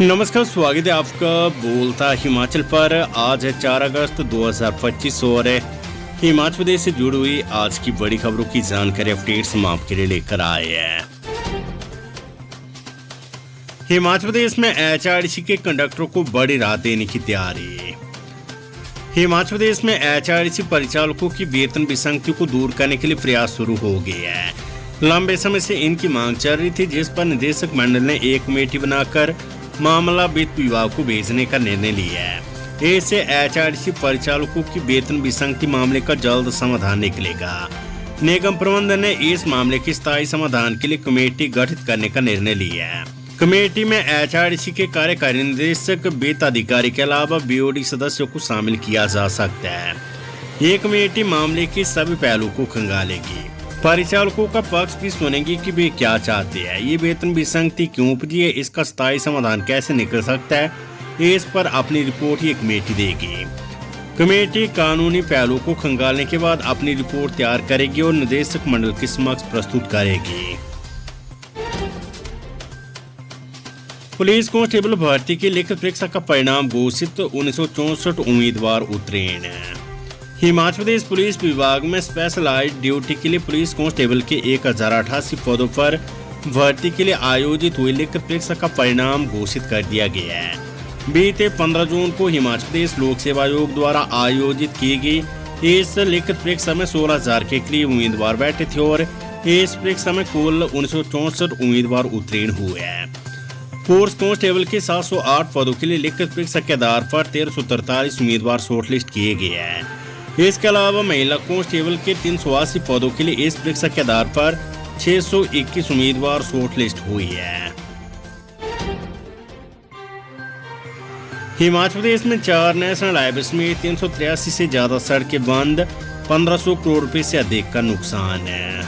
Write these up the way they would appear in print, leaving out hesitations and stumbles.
नमस्कार, स्वागत है आपका बोलता हिमाचल पर। आज है 4 अगस्त 2025 और हिमाचल प्रदेश से जुड़ी हुई आज की बड़ी खबरों की जानकारी अपडेट्स हम आपके लिए लेकर आए हैं। हिमाचल प्रदेश में एचआरटीसी के कंडक्टरों को बड़ी राहत देने की तैयारी। हिमाचल प्रदेश में एचआरटीसी परिचालकों की वेतन विसंगति को दूर करने के लिए प्रयास शुरू हो गए हैं। लंबे समय से इनकी मांग चल रही थी, जिस पर निदेशक मंडल ने एक कमेटी बनाकर मामला वित्त विभाग को भेजने का निर्णय लिया है। इससे एचआरटीसी परिचालकों की वेतन विसंगति मामले का जल्द समाधान निकलेगा। निगम प्रबंधन ने इस मामले के स्थायी समाधान के लिए कमेटी गठित करने का निर्णय लिया है। कमेटी में एचआरटीसी के कार्यकारी निदेशक, वित्त अधिकारी के अलावा बीओडी सदस्यों को शामिल किया जा सकता है। ये कमेटी मामले के सभी पहलुओं को खंगालेगी। परिचालकों का पक्ष भी सुनेगी कि वे क्या चाहते हैं, ये वेतन विसंगति क्यों उपजी है, इसका स्थायी समाधान कैसे निकल सकता है, इस पर अपनी रिपोर्ट ये कमेटी देगी। कमेटी कानूनी पहलुओं को खंगालने के बाद अपनी रिपोर्ट तैयार करेगी और निदेशक मंडल के समक्ष प्रस्तुत करेगी। पुलिस कांस्टेबल भर्ती की लिखित परीक्षा का परिणाम घोषित, 1964 उम्मीदवार उत्तीर्ण। हिमाचल प्रदेश पुलिस विभाग में स्पेशलाइज्ड ड्यूटी के लिए पुलिस कांस्टेबल के 1088 पदों पर भर्ती के लिए आयोजित हुई लिखित परीक्षा का परिणाम घोषित कर दिया गया है। बीते 15 जून को हिमाचल प्रदेश लोक सेवा आयोग द्वारा आयोजित की गई इस लिखित परीक्षा में 16,000 के करीब उम्मीदवार बैठे थे और इस परीक्षा में कुल 1964 उम्मीदवार उत्तीर्ण हुए हैं। फोर्स कांस्टेबल के 708 पदों के लिए लिखित परीक्षा के आधार पर 1343 उम्मीदवार शॉर्टलिस्ट किए गए हैं। इसके अलावा महिला कांस्टेबल के 380 पदों के लिए इस परीक्षा के आधार पर 621 उम्मीदवार शॉर्टलिस्ट हुई है। हिमाचल प्रदेश में 4 नेशनल हाईवेज में 383 से ज्यादा सड़कें बंद, 1500 करोड़ रुपए से अधिक का नुकसान है।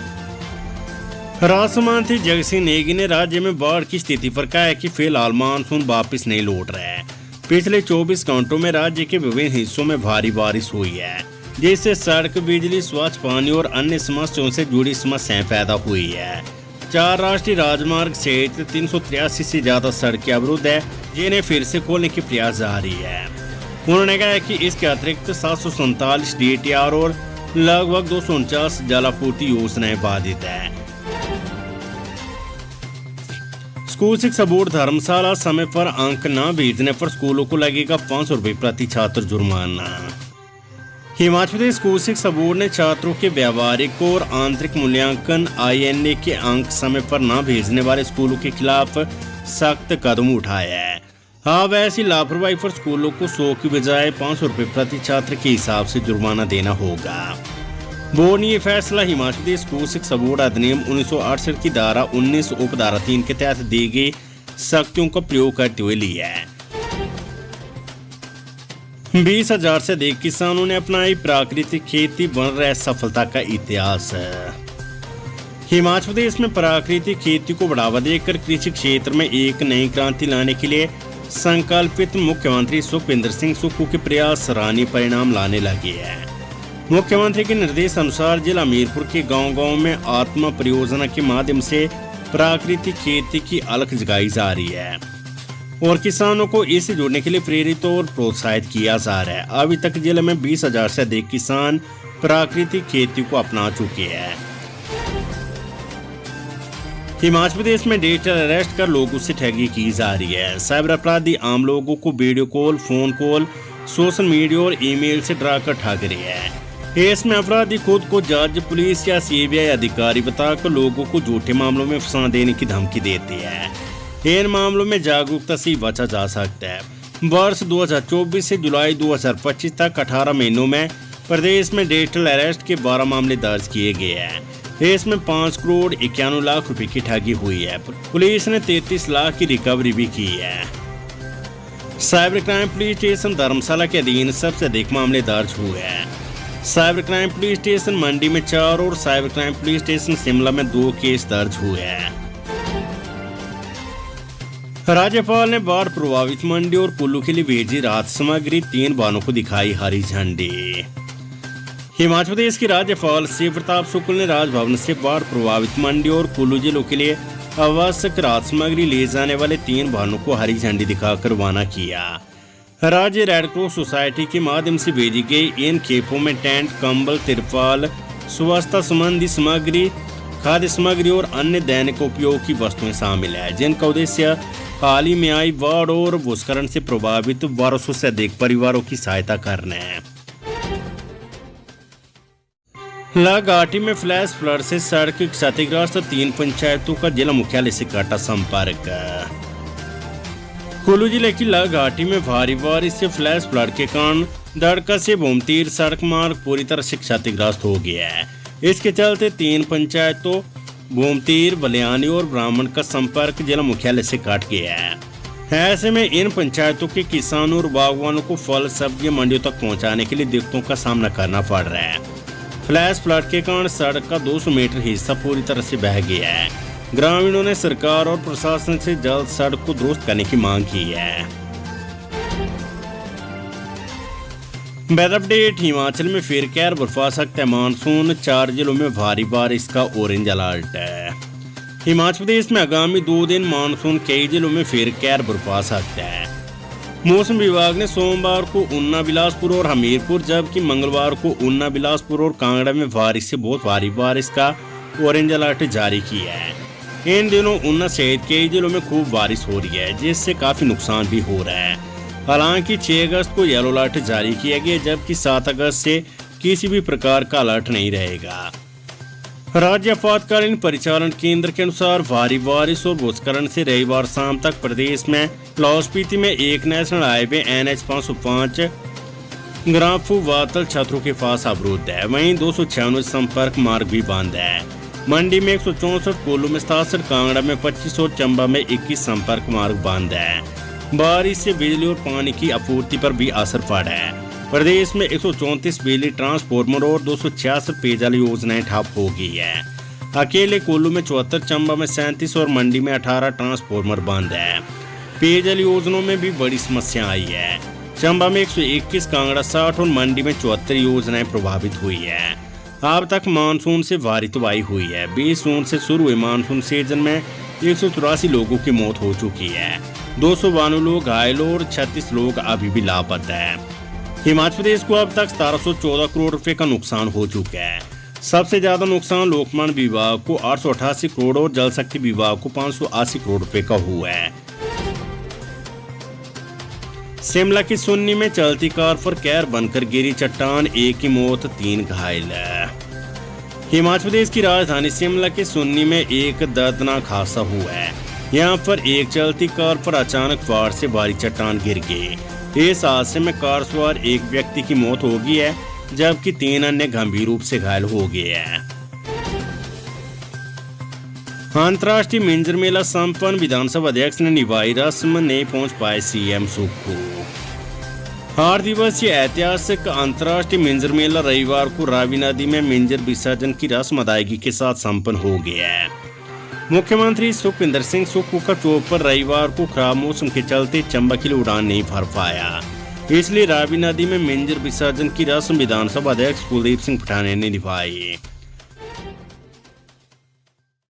राज्य मंत्री जगत सिंह नेगी ने राज्य में बाढ़ की स्थिति पर कहा है कि फिलहाल मानसून वापस नहीं लौट रहा है। पिछले 24 घंटों में राज्य के विभिन्न हिस्सों में भारी बारिश हुई है, जिससे सड़क, बिजली, स्वच्छ पानी और अन्य समस्याओं से जुड़ी समस्याएं पैदा हुई है। 4 राष्ट्रीय राजमार्ग सहित 383 से ज्यादा सड़कें अवरुद्ध है, जिन्हें फिर से खोलने के प्रयास जारी है। उन्होंने कहा कि इसके अतिरिक्त 747 डीटीआर और लगभग 249 जलापूर्ति योजनाएं बाधित है। स्कूल शिक्षा बोर्ड धर्मशाला समय पर अंक न भेजने पर स्कूलों को लगेगा 500 रुपये प्रति छात्र जुर्माना। हिमाचल प्रदेश स्कूल शिक्षा बोर्ड ने छात्रों के व्यावहारिक और आंतरिक मूल्यांकन INA के अंक समय पर न भेजने वाले स्कूलों के खिलाफ सख्त कदम उठाया है। अब ऐसी लापरवाही पर स्कूलों को 100 की बजाय 500 रुपये प्रति छात्र के हिसाब से जुर्माना देना होगा। बोर्ड ने यह फैसला हिमाचल प्रदेश स्कूल शिक्षा बोर्ड अधिनियम 1968 की धारा 19 उपधारा 3 के तहत दी गई सख्तियों का प्रयोग करते हुए लिया है। 20,000 से अधिक किसानों ने अपनाई प्राकृतिक खेती, बन रहा है सफलता का इतिहास। हिमाचल प्रदेश में प्राकृतिक खेती को बढ़ावा देकर कृषि क्षेत्र में एक नई क्रांति लाने के लिए संकल्पित मुख्यमंत्री सुखविंदर सिंह सुक्खू के प्रयास सराहनीय परिणाम लाने लगे हैं। मुख्यमंत्री के निर्देश अनुसार जिला हमीरपुर के गांव-गांव में आत्मा परियोजना के माध्यम से प्राकृतिक खेती की अलख जगाई जा रही है और किसानों को इससे जुड़ने के लिए प्रेरित और प्रोत्साहित किया जा रहा है। अभी तक जिले में 20,000 से अधिक किसान प्राकृतिक खेती को अपना चुके हैं। हिमाचल प्रदेश में डिजिटल अरेस्ट कर लोगों से ठगी की जा रही है। साइबर अपराधी आम लोगों को video call, phone call, social media और ईमेल से डराकर ठग रहे हैं। इसमें अपराधी खुद को जज, पुलिस या CBI अधिकारी बताकर लोगों को झूठे मामलों में फंसा देने की धमकी देते हैं। इन मामलों में जागरूकता से बचा जा सकता है। वर्ष 2024 से जुलाई 2025 तक 18 महीनों में प्रदेश में डिजिटल अरेस्ट के 12 मामले दर्ज किए गए हैं। इसमें 5 करोड़ 91 लाख रुपए की ठगी हुई है। पुलिस ने 33 लाख की रिकवरी भी की है। साइबर क्राइम पुलिस स्टेशन धर्मशाला के अधीन सबसे अधिक मामले दर्ज हुए हैं। साइबर क्राइम पुलिस स्टेशन मंडी में 4 और cyber crime police station Shimla में 2 केस दर्ज हुए हैं। राज्यपाल ने बाढ़ प्रभावित मंडी और कुल्लू के लिए भेजी राहत सामग्री, 3 वाहनों को दिखाई हरी झंडी। हिमाचल प्रदेश के राज्यपाल शिव प्रताप शुक्ल ने राजभवन से बाढ़ प्रभावित मंडी और कुल्लू जिलों के लिए आवश्यक राहत सामग्री ले जाने वाले 3 वाहनों को हरी झंडी दिखाकर रवाना किया। राज्य रेड क्रॉस सोसाइटी के माध्यम से भेजी गई इन खेपों में टेंट, कंबल, तिरपाल, स्वास्थ्य संबंधी सामग्री, खाद्य सामग्री और अन्य दैनिक उपयोग की वस्तुएं शामिल है, जिनका उद्देश्य हाल ही में आई बाढ़ और भूस्खलन से प्रभावित 1200 से अधिक परिवारों की सहायता करना है। लाघाटी में फ्लैश फ्लड से सड़क क्षतिग्रस्त, 3 पंचायतों का जिला मुख्यालय से काटा संपर्क। कुल्लू जिले की लाघाटी में भारी बारिश से फ्लैश फ्लड के कारण दड़का से भूमतीर सड़क मार्ग पूरी तरह से क्षतिग्रस्त हो गया है। इसके चलते 3 पंचायतों भूमतीर, बलियानी और ब्राह्मण का संपर्क जिला मुख्यालय से काट गया है। ऐसे में इन पंचायतों के किसानों और बागवानों को फल सब्जी मंडियों तक पहुंचाने के लिए दिक्कतों का सामना करना पड़ रहा है। फ्लैश फ्लड के कारण सड़क का 200 मीटर हिस्सा पूरी तरह से बह गया है। ग्रामीणों ने सरकार और प्रशासन से जल्द सड़क को दुरुस्त करने की मांग की है। Weather update. हिमाचल में फिर कहर बरपा सकता है मानसून, 4 जिलों में भारी बारिश का ऑरेंज अलर्ट है। हिमाचल प्रदेश में आगामी 2 दिन मानसून कई जिलों में फिर कहर बरपा सकता है। मौसम विभाग ने सोमवार को ऊना, बिलासपुर और हमीरपुर, जबकि मंगलवार को ऊना, बिलासपुर और कांगड़ा में भारी से बहुत भारी बारिश का ऑरेंज अलर्ट जारी किया है। इन दिनों ऊना सहित कई जिलों में खूब बारिश हो रही है, जिससे काफी नुकसान भी हो रहा है। हालांकि 6 अगस्त को येलो अलर्ट जारी किया गया, जबकि 7 अगस्त से किसी भी प्रकार का अलर्ट नहीं रहेगा। राज्य आपातकालीन परिचालन केंद्र के अनुसार भारी बारिश और भूस्खलन से रविवार शाम तक प्रदेश में लाहौल स्पीति में एक नेशनल हाईवे NH 505 ग्राम्फू वातल छतरों के पास अवरुद्ध है। वहीं 296 संपर्क मार्ग भी बंद है। मंडी में 164, कुल्लू में 67, कांगड़ा में 25 और चंबा में 21 संपर्क मार्ग बंद है। बारिश से बिजली और पानी की आपूर्ति पर भी असर पड़ा है। प्रदेश में 134 बिजली ट्रांसफार्मर और 266 पेयजल योजनाएं ठप हो गई है। अकेले कुल्लू में 74, चंबा में 37 और मंडी में 18 ट्रांसफार्मर बंद है। पेयजल योजनाओं में भी बड़ी समस्या आई है। चंबा में 121, कांगड़ा 60 और मंडी में 74 योजनाएं प्रभावित हुई है। अब तक मानसून से भारी तबाही हुई है। 20 जून से शुरू हुए मानसून सीजन में 184 लोगों की मौत हो चुकी है। 292 लोग घायल और 36 लोग अभी भी लापता है। हिमाचल प्रदेश को अब तक 1714 करोड़ रुपए का नुकसान हो चुका है। सबसे ज्यादा नुकसान लोकमान विभाग को 888 करोड़ और जल शक्ति विभाग को 580 करोड़ रुपए का हुआ है। शिमला की सुन्नी में चलती कार पर कहर बनकर गिरी चट्टान, 1 की मौत, 3 घायल। हिमाचल प्रदेश की राजधानी शिमला के सुन्नी में एक दर्दनाक हादसा हुआ है। यहाँ पर एक चलती कार पर अचानक पहाड़ से भारी चट्टान गिर गई। इस हादसे में कार सवार एक व्यक्ति की मौत हो गई है, जबकि 3 अन्य गंभीर रूप से घायल हो गए हैं। अंतर्राष्ट्रीय मिंजर मेला संपन्न, विधानसभा अध्यक्ष ने निभाई रस्म, नहीं पहुंच पाए CM सुक्खू। 8 दिवसीय ऐतिहासिक अंतर्राष्ट्रीय मिंजर मेला रविवार को रावी नदी में मिंजर विसर्जन की रस्म अदायगी के साथ संपन्न हो गया है। मुख्यमंत्री सुखविंदर सिंह सुक्खू का चौपर रविवार को खराब मौसम के चलते चंबा के लिए उड़ान नहीं भर पाया, इसलिए रावी नदी में मिंजर विसर्जन की रस्म विधानसभा अध्यक्ष कुलदीप सिंह पठानिया ने निभाई।